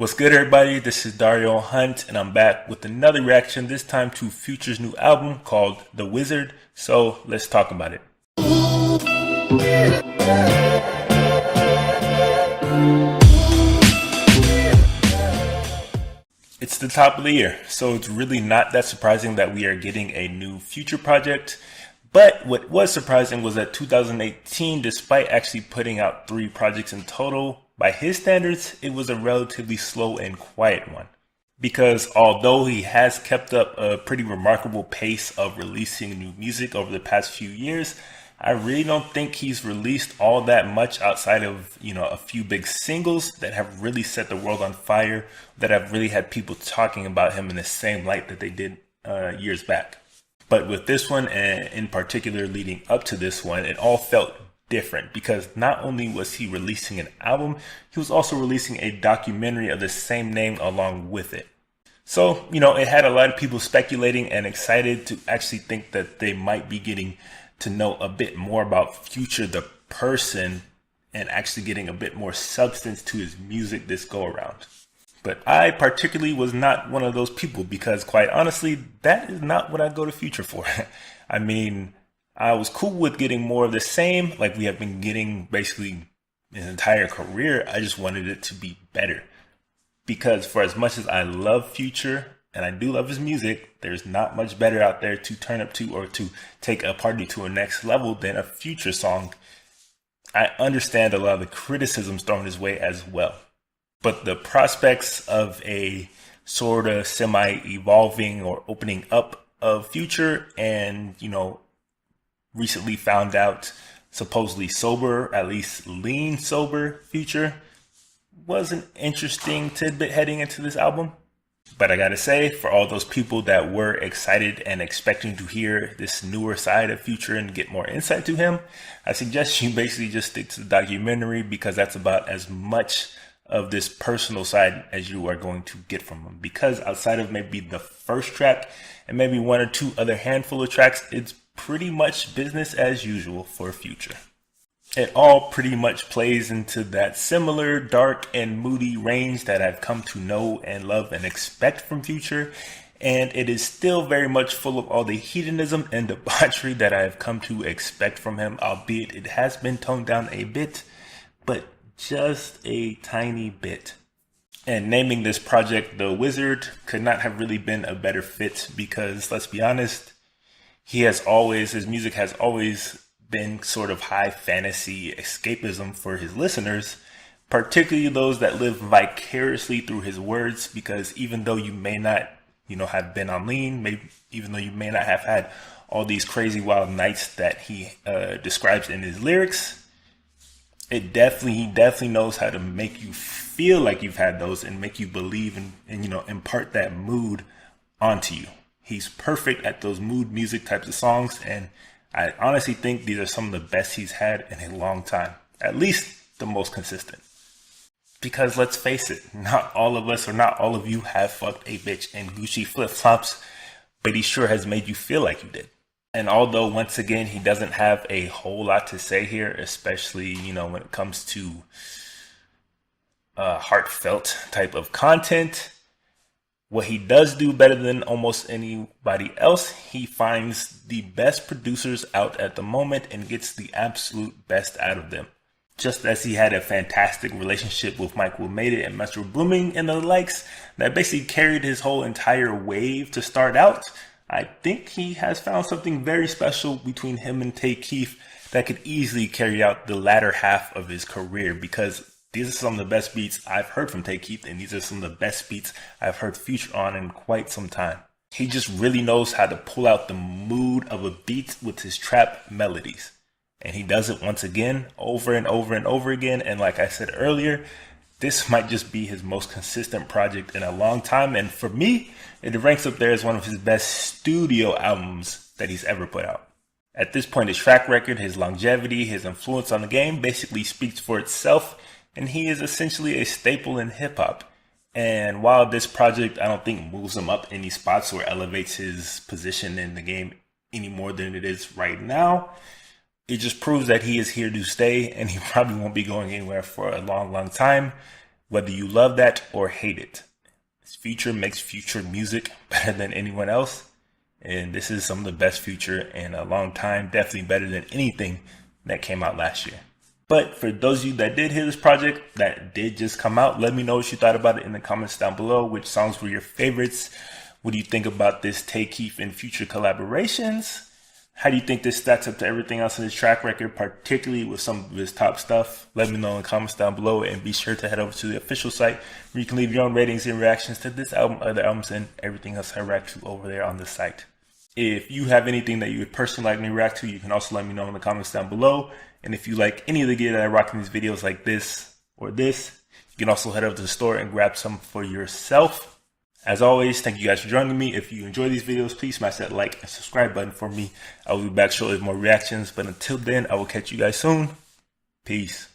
What's good, everybody? This is Dario Hunt, and I'm back with another reaction, this time to Future's new album called The WIZRD. So let's talk about it. It's the top of the year, so it's really not that surprising that we are getting a new Future project. But what was surprising was that 2018, despite actually putting out 3 projects in total, by his standards, it was a relatively slow and quiet one. Because although he has kept up a pretty remarkable pace of releasing new music over the past few years, I really don't think he's released all that much outside of, a few big singles that have really set the world on fire, that have really had people talking about him in the same light that they did years back. But with this one, and in particular leading up to this one, it all felt different because not only was he releasing an album, he was also releasing a documentary of the same name along with it. So, it had a lot of people speculating and excited to actually think that they might be getting to know a bit more about Future the person and actually getting a bit more substance to his music this go around. But I particularly was not one of those people because, quite honestly, that is not what I go to Future for. I mean, I was cool with getting more of the same, like we have been getting basically his entire career. I just wanted it to be better. Because for as much as I love Future, and I do love his music, there's not much better out there to turn up to or to take a party to a next level than a Future song. I understand a lot of the criticisms thrown his way as well. But the prospects of a sort of semi-evolving or opening up of Future and, recently found out supposedly sober, at least lean sober Future was an interesting tidbit heading into this album. But I gotta say, for all those people that were excited and expecting to hear this newer side of Future and get more insight to him, I suggest you basically just stick to the documentary because that's about as much of this personal side as you are going to get from him. Because outside of maybe the first track and maybe 1 or 2 other handful of tracks, it's pretty much business as usual for Future. It all pretty much plays into that similar dark and moody range that I've come to know and love and expect from Future. And it is still very much full of all the hedonism and debauchery that I have come to expect from him, albeit it has been toned down a bit, but just a tiny bit. And naming this project The WIZRD could not have really been a better fit because, let's be honest, his music has always been sort of high fantasy escapism for his listeners, particularly those that live vicariously through his words, because even though you may not, have been on lean, maybe even though you may not have had all these crazy wild nights that he describes in his lyrics, he definitely knows how to make you feel like you've had those and make you believe and impart that mood onto you. He's perfect at those mood music types of songs, and I honestly think these are some of the best he's had in a long time. At least the most consistent. Because let's face it, not all of us or not all of you have fucked a bitch in Gucci flip-flops, but he sure has made you feel like you did. And although, once again, he doesn't have a whole lot to say here, especially, when it comes to heartfelt type of content, what he does do better than almost anybody else, he finds the best producers out at the moment and gets the absolute best out of them. Just as he had a fantastic relationship with Mike Will Made It and Metro Blooming and the likes that basically carried his whole entire wave to start out, I think he has found something very special between him and Tay Keith that could easily carry out the latter half of his career, because these are some of the best beats I've heard from Tay Keith, and these are some of the best beats I've heard Future on in quite some time. He just really knows how to pull out the mood of a beat with his trap melodies. And he does it once again, over and over and over again. And like I said earlier, this might just be his most consistent project in a long time. And for me, it ranks up there as one of his best studio albums that he's ever put out. At this point, his track record, his longevity, his influence on the game basically speaks for itself. And he is essentially a staple in hip hop. And while this project, I don't think moves him up any spots or elevates his position in the game any more than it is right now, it just proves that he is here to stay, and he probably won't be going anywhere for a long, long time. whether you love that or hate it. Future makes Future music better than anyone else, and this is some of the best Future in a long time, definitely better than anything that came out last year. But for those of you that did hear this project that did just come out, let me know what you thought about it in the comments down below. Which songs were your favorites? What do you think about this Tay Keith and Future collaborations? How do you think this stacks up to everything else in his track record, particularly with some of his top stuff? Let me know in the comments down below, and be sure to head over to the official site where you can leave your own ratings and reactions to this album, other albums, and everything else I react to over there on the site. If you have anything that you would personally like me to react to, you can also let me know in the comments down below. And if you like any of the gear that I rock in these videos, like this or this, you can also head over to the store and grab some for yourself. As always, thank you guys for joining me. If you enjoy these videos, please smash that like and subscribe button for me. I will be back shortly with more reactions. But until then, I will catch you guys soon. Peace.